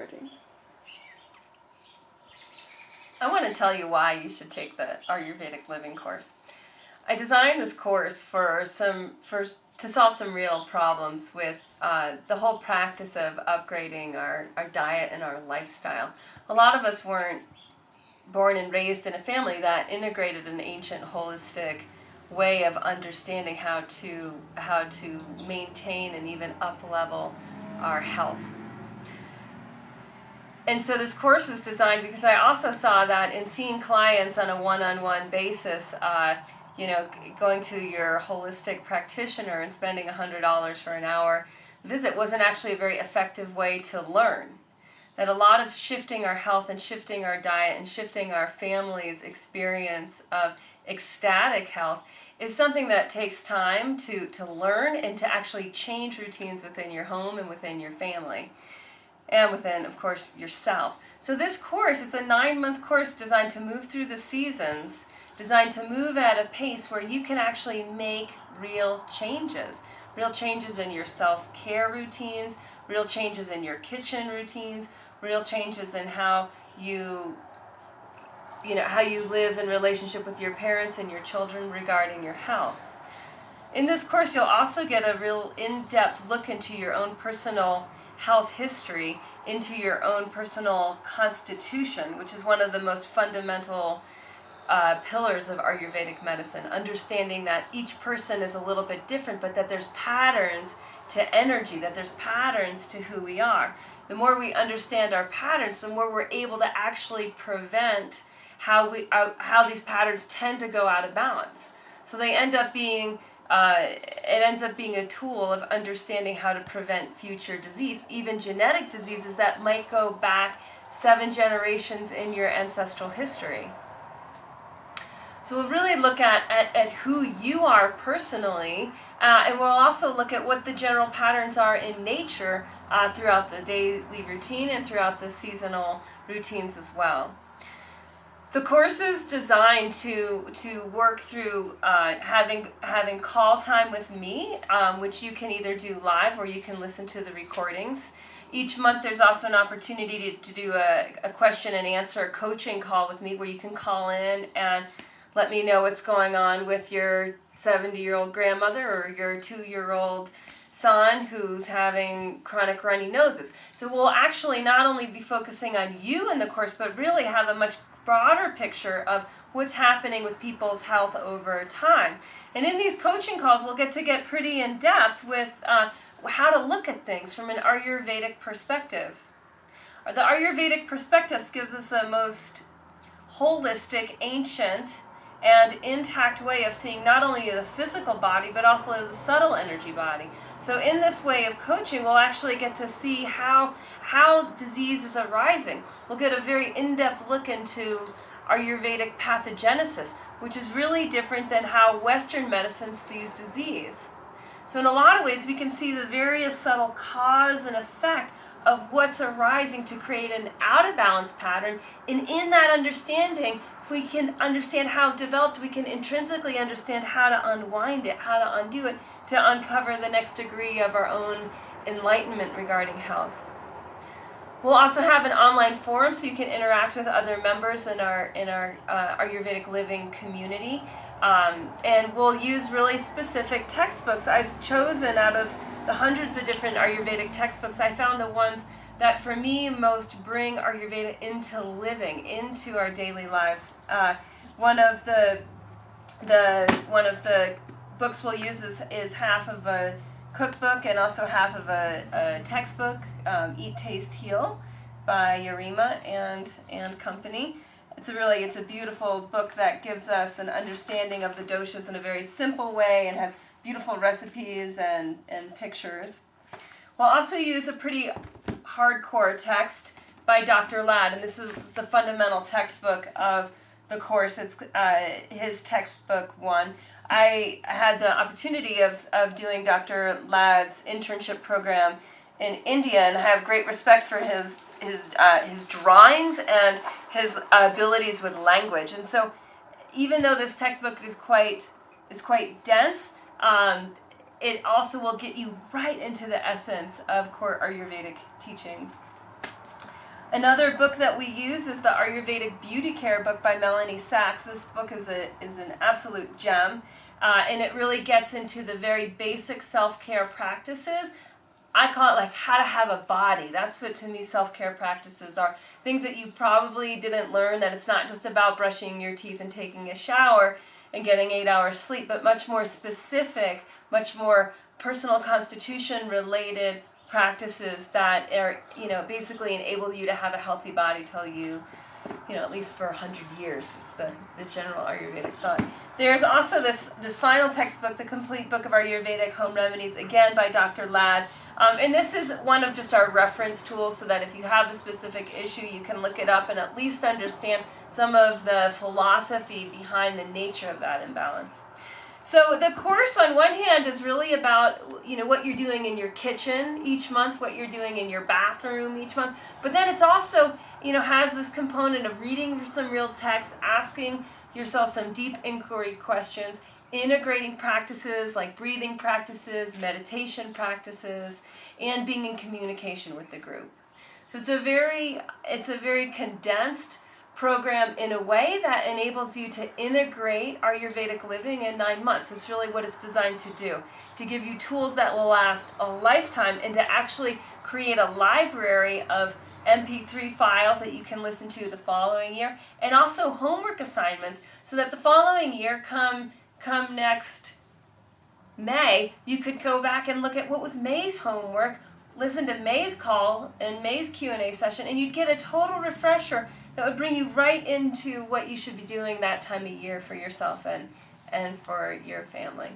recording. I want to tell you why you should take the Ayurvedic Living course. I designed this course to solve some real problems with the whole practice of upgrading our diet and our lifestyle. A lot of us weren't born and raised in a family that integrated an ancient holistic way of understanding how to maintain and even up-level our health. And so this course was designed because I also saw that in seeing clients on a one-on-one basis, going to your holistic practitioner and spending $100 for an hour visit wasn't actually a very effective way to learn. That a lot of shifting our health and shifting our diet and shifting our family's experience of ecstatic health is something that takes time to learn and to actually change routines within your home and within your family. And within, of course, yourself. So this course is a 9-month course designed to move through the seasons, designed to move at a pace where you can actually make real changes in your self-care routines, real changes in your kitchen routines, real changes in how you live in relationship with your parents and your children regarding your health. In this course, you'll also get a real in-depth look into your own personal health history, into your own personal constitution, which is one of the most fundamental pillars of Ayurvedic medicine, understanding that each person is a little bit different, but that there's patterns to energy, that there's patterns to who we are. The more we understand our patterns, the more we're able to actually prevent how these patterns tend to go out of balance. So they end up being it ends up being a tool of understanding how to prevent future disease, even genetic diseases that might go back 7 generations in your ancestral history. So we'll really look at who you are personally, and we'll also look at what the general patterns are in nature throughout the daily routine and throughout the seasonal routines as well. The course is designed to work through having call time with me, which you can either do live or you can listen to the recordings. Each month there's also an opportunity to do a question and answer coaching call with me where you can call in and let me know what's going on with your 70-year-old grandmother or your 2-year-old son who's having chronic runny noses. So we'll actually not only be focusing on you in the course, but really have a much broader picture of what's happening with people's health over time. And in these coaching calls, we'll get pretty in depth with how to look at things from an Ayurvedic perspective. The Ayurvedic perspective gives us the most holistic, ancient, and intact way of seeing not only the physical body, but also the subtle energy body. So in this way of coaching, we'll actually get to see how disease is arising. We'll get a very in-depth look into Ayurvedic pathogenesis, which is really different than how Western medicine sees disease. So in a lot of ways, we can see the various subtle cause and effect of what's arising to create an out-of-balance pattern. And in that understanding, if we can understand how it developed, we can intrinsically understand how to unwind it, how to undo it, to uncover the next degree of our own enlightenment regarding health. We'll also have an online forum so you can interact with other members in our Ayurvedic Living community. And we'll use really specific textbooks. I've chosen out of the hundreds of different Ayurvedic textbooks, I found the ones that for me most bring Ayurveda into living, into our daily lives. One of the books we'll use is half of a cookbook and also half of a textbook, Eat, Taste, Heal by Yarima and company. It's a beautiful book that gives us an understanding of the doshas in a very simple way and has beautiful recipes and pictures. We'll also use a pretty hardcore text by Dr. Ladd, and this is the fundamental textbook of the course. It's his textbook 1. I had the opportunity of doing Dr. Ladd's internship program in India, and I have great respect for his drawings and his abilities with language. And so, even though this textbook is quite dense, it also will get you right into the essence of core Ayurvedic teachings. Another book that we use is the Ayurvedic Beauty Care book by Melanie Sachs. This book is an absolute gem, and it really gets into the very basic self-care practices. I call it like how to have a body. That's what to me self-care practices are. Things that you probably didn't learn, that it's not just about brushing your teeth and taking a shower and getting 8 hours sleep, but much more specific, much more personal constitution related practices that are, basically enable you to have a healthy body till you, at least for 100 years is the general Ayurvedic thought. There's also this final textbook, The Complete Book of Ayurvedic Home Remedies, again by Dr. Ladd. And this is one of just our reference tools so that if you have a specific issue, you can look it up and at least understand some of the philosophy behind the nature of that imbalance. So the course on one hand is really about, what you're doing in your kitchen each month, what you're doing in your bathroom each month. But then it's also, has this component of reading some real text, asking yourself some deep inquiry questions, integrating practices like breathing practices, meditation practices, and being in communication with the group. So it's a very condensed program in a way that enables you to integrate Ayurvedic living in 9 months. It's really what it's designed to do, to give you tools that will last a lifetime and to actually create a library of MP3 files that you can listen to the following year, and also homework assignments so that the following year, come next May, you could go back and look at what was May's homework, listen to May's call and May's Q&A session, and you'd get a total refresher that would bring you right into what you should be doing that time of year for yourself and for your family.